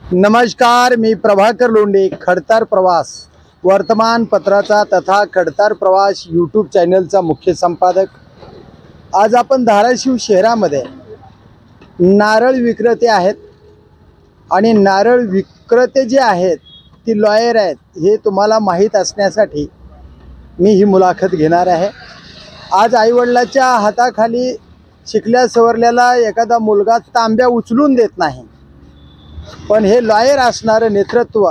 नमस्कार, मी प्रभाकर लोंढे, खडतर प्रवास वर्तमानपत्राचा तथा खडतर प्रवास यूट्यूब चॅनलचा मुख्य संपादक। आज आपण धाराशिव शहरामध्ये नारळ विक्रेते आहेत आणि नारळ विक्रेते जे आहेत ती लॉयर आहेत हे तुम्हाला माहीत असण्यासाठी मी ही मुलाखत घेणार आहे। आज आईवडिलाच्या हाताखाली शिकल्या सवरलेला एखादा मुलगा तांब्या उचलून देत नाही, पण हे लॉयर असणारं नेतृत्व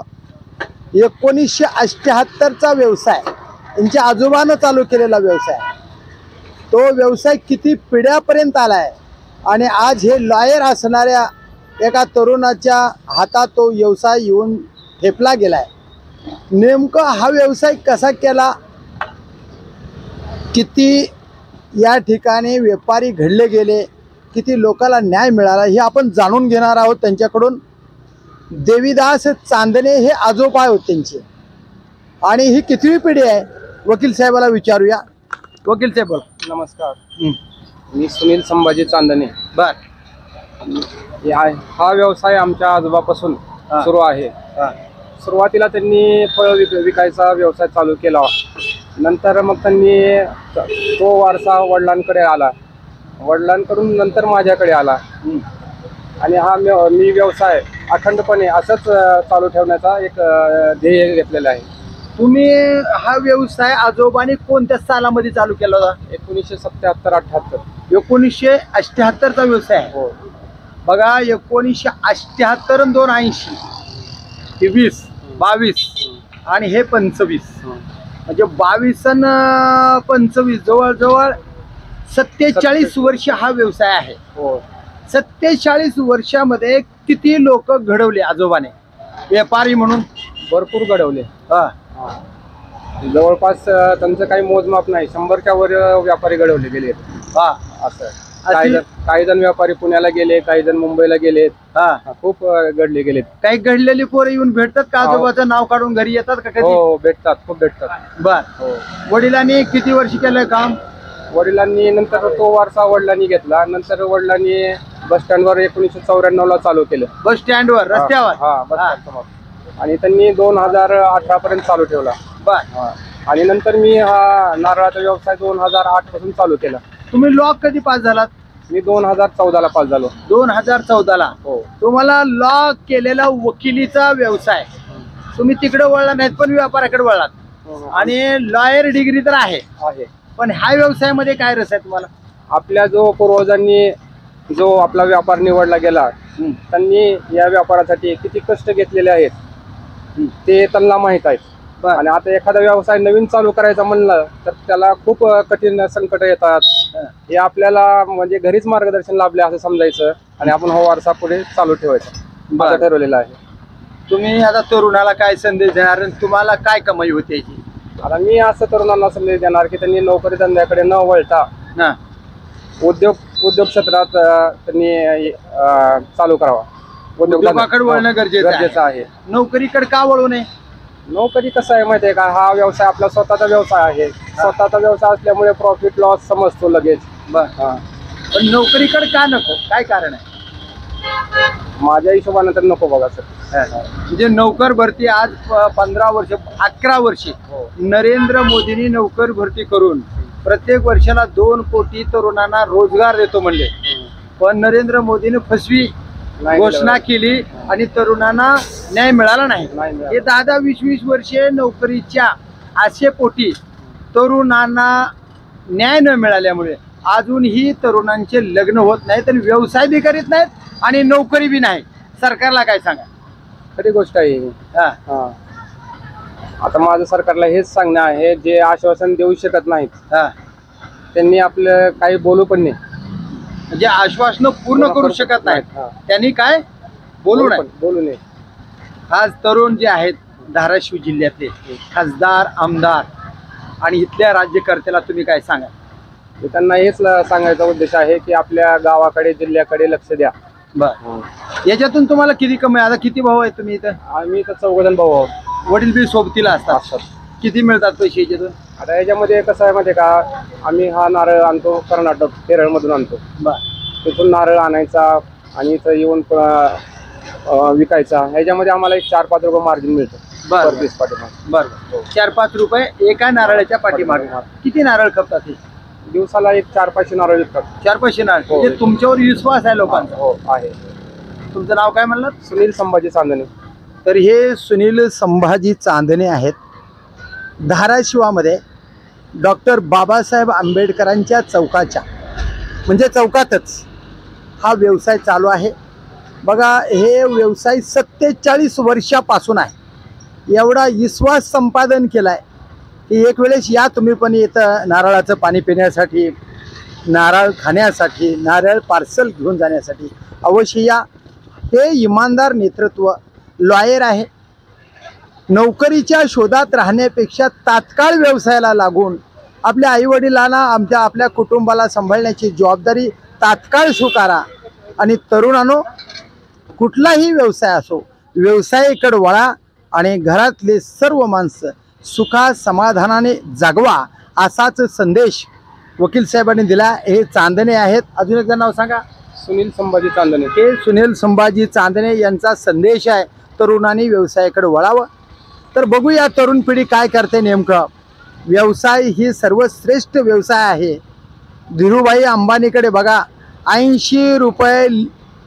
1978चा व्यवसाय, यांच्या आजोबानं चालू केलेला व्यवसाय, तो व्यवसाय किती पिढ्यापर्यंत आला आहे आणि आज हे लॉयर असणाऱ्या एका तरुणाच्या हातात तो व्यवसाय येऊन ठेपला गेला आहे। नेमकं हा व्यवसाय कसा केला, किती या ठिकाणी व्यापारी घडले गेले, किती लोकांना न्याय मिळाला हे आपण जाणून घेणार आहोत त्यांच्याकडून। देवीदास चांदणे हे आजोबा होते त्यांचे, आणि ही कितवी पिढी आहे वकील साहेबाला विचारूया। वकील साहेब बोला। नमस्कार, मी सुनील संभाजी चांदणे। हा व्यवसाय आमच्या आजोबापासून सुरू आहे। सुरुवातीला त्यांनी फळ विकायचा व्यवसाय चालू केला, नंतर मग त्यांनी तो वारसा वडिलांकडे आला, वडिलांकडून नंतर माझ्याकडे आला आणि मी व्यवसाय अखंडपणे असंच चालू ठेवण्याचा एक ध्येय घेतलेला आहे। तुम्ही हा व्यवसाय आजोबांनी कोणत्या सालामध्ये चालू केला होता? 1977-78। 1978चा व्यवसाय आहे। हो बघा, 1978 आणि 280 हे 20, 22 आणि हे 25, म्हणजे 22 आणि 25 जवळजवळ 47 वर्ष हा व्यवसाय आहे। हो, 47 वर्षामध्ये किती लोक घडवले आजोबाने व्यापारी म्हणून? भरपूर घडवले। जवळपास त्यांचं काही मोजमाप नाही, 100च्या वर व्यापारी घडवले गेले। असं काही जण व्यापारी पुण्याला गेले, काही जण मुंबईला गेलेत। खूप घडले गेलेत। काही घडलेली पोरं येऊन भेटतात का? आजोबाचं नाव काढून घरी येतात का? हो, भेटतात, खूप भेटतात। बर, वडिलांनी किती वर्ष केलं काम? वडिलांनी नंतर तो वारसा वडिलांनी घेतला, नंतर वडिलांनी बस स्टँडवर 1994ला चालू केलं। बस स्टँडवर, रस्त्यावर? बस स्टँड, आणि त्यांनी 2018 पर्यंत चालू ठेवला। बर, आणि नंतर मी हा नारळाचा व्यवसाय 2008 पासून चालू केला। तुम्ही लॉ कधी पास झालात? मी 2014ला पास झालो। 2014ला? हो। तुम्हाला लॉ केलेला वकिलीचा व्यवसाय, तुम्ही तिकडे वळला नाहीत पण व्यापाराकडे वळलात, आणि लॉयर डिग्री तर आहे, पण ह्या व्यवसायामध्ये काय रस आहे तुम्हाला? आपल्या जो पूर्वजांनी जो आपला व्यापार निवडला गेला, त्यांनी या व्यापारासाठी किती कष्ट घेतलेले आहेत ते त्यांना माहित आहे। आणि आता एखादा व्यवसाय नवीन चालू करायचा म्हणलं तर त्याला खूप कठीण संकट येतात, हे आपल्याला म्हणजे घरीच मार्गदर्शन लाभले असं समजायचं, आणि आपण हा वारसा पुढे चालू ठेवायचा असं ठरवलेलं आहे। तुम्ही आता तरुणाला काय संदेश देणार आणि तुम्हाला काय कमाई होते याची? आता मी असं तरुणांना संदेश देणार की त्यांनी नोकरी धंद्याकडे न वळता उद्योग क्षेत्रात त्यांनी चालू करावा। उद्योगाकडे वळणं गरजेचं आहे। नोकरीकडे का वळू नये? नोकरी कसं आहे माहिती आहे का, हा व्यवसाय आपला स्वतःचा व्यवसाय आहे। स्वतःचा व्यवसाय असल्यामुळे प्रॉफिट लॉस समजतो लगेच। पण नोकरीकडे का नको, काय कारण आहे? माझ्या हिशोबाने तर नको बघा सर। म्हणजे नोकर भरती आज 15 वर्ष 11 वर्षे नरेंद्र मोदींनी नोकर भरती करून प्रत्येक वर्षाला 2 कोटी तरुणांना रोजगार देतो म्हणले, पण नरेंद्र मोदीने फसवी घोषणा केली आणि तरुणांना न्याय मिळाला नाही। हे 10-10, 20-20 वर्षे नोकरीच्या आशेपोटी तरुणांना न्याय न मिळाल्यामुळे अजूनही तरुणांचे लग्न होत नाहीत आणि व्यवसाय बी करीत नाहीत आणि नोकरी बी नाही। सरकारला काय सांगा? खरी गोष्ट आहे। आता माझं सरकारला हेच सांगणं आहे, जे आश्वासन देऊ शकत नाहीत त्यांनी आपलं काही बोलू पण नाही, म्हणजे आश्वासन पूर्ण करू शकत नाहीत त्यांनी काय बोलू नये। आज तरुण जे आहेत धाराशिव जिल्ह्यातले खासदार, आमदार आणि इथल्या राज्यकर्त्याला तुम्ही काय सांगा? त्यांना हेच सांगायचा उद्देश आहे की आपल्या गावाकडे, जिल्ह्याकडे लक्ष द्या। याच्यातून तुम्हाला किती कमाई? आता किती भाऊ आहे तुम्ही इथं? आम्ही तर 4 जण भाऊ आहोत। वडील बी सोबतीला असतात? किती मिळतात पैसे याच्यातून? आता याच्यामध्ये कसं आहे माहिती आहे का, आम्ही हा नारळ आणतो कर्नाटक, केरळ मधून आणतो। तिथून नारळ आणायचा आणि इथं येऊन विकायचा, ह्याच्यामध्ये आम्हाला एक 4-5 रुपये मार्जिन मिळतं बरं. पर पीस पाठीमागे. बरं 4-5 रुपये एका नारळाच्या पाठीमागे. किती नारळ खपतात हे? दिवसाला एक 400-500 नारळ विकतात. 4-500 नारळ. हो. म्हणजे तुमच्यावर विश्वास आहे लोकांचा. हो आहे. तुमचं नाव काय म्हणलं? सुनील संभाजी चांदणे. तर हे सुनील संभाजी चांदणे आहेत. धाराशिवामध्ये डॉक्टर बाबासाहेब आंबेडकरांच्या चौकाच्या म्हणजे चौकातच हा व्यवसाय चालू आहे. बघा, हे व्यवसाय 47 वर्षापासून आहे. एवढा विश्वास संपादन केला आहे की एक वेळेस या तुम्ही पण इथं नारळाचं पाणी पिण्यासाठी, नारळ खाण्यासाठी, नारळ पार्सल घेऊन जाण्यासाठी अवश्य या. हे इमानदार नेतृत्व, लॉयर आहे. नोकरीच्या शोधात राहण्यापेक्षा तात्काळ व्यवसायाला लागून आपल्या आईवडिलांना, आपल्या कुटुंबाला सांभाळण्याची जबाबदारी तात्काळ स्वीकारा. आणि तरुणांनो, कुठलाही व्यवसाय असो, व्यवसायाकडे वळा आणि घरातले सर्व माणसं सुखा समाधानाने जगवा, असाच संदेश वकील साहेबांनी दिला. हे चांदणे आहेत. अजून एकदा नाव सांगा. सुनील संभाजी चांदणे. हे सुनील संभाजी चांदणे यांचा संदेश आहे, तरुणांनी व्यवसायाकडे वळावं. तर बघूया तरुण पिढी काय करते नेमकं. व्यवसाय ही सर्वश्रेष्ठ व्यवसाय आहे. धीरूभाई अंबानीकडे बघा, 80 रुपये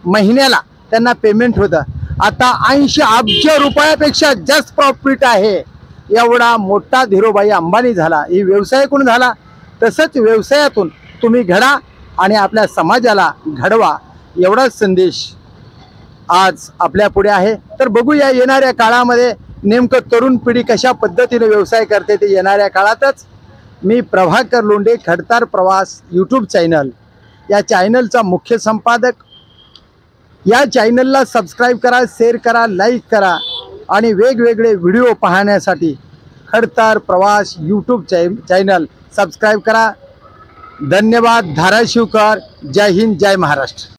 महिन्याला त्यांना पेमेंट होतं. आता 80 अब्ज रुपयापेक्षा जास्त प्रॉफिट आहे. एवढा मोठा धीरूभाई अंबानी झाला. ही व्यवसायाकडून झाला. तसंच व्यवसायातून तुम्ही घडा आणि आपल्या समाजाला घडवा, एवढाच संदेश आज आपल्या पुढे आहे. तर बघूया येणाऱ्या काळामध्ये नेमकं तरुण पिढी कशा पद्धतीने व्यवसाय करते ते येणाऱ्या काळातच. मी प्रभाकर लोंढे, खडतार प्रवास यूट्यूब चॅनल, या चॅनलचा मुख्य संपादक. या चॅनलला सबस्क्राईब करा, शेअर करा, लाईक करा आणि वेगवेगळे व्हिडिओ पाहण्यासाठी खडतार प्रवास यूट्यूब चॅनल सबस्क्राईब करा. धन्यवाद. धाराशिवकर. जय हिंद, जय महाराष्ट्र.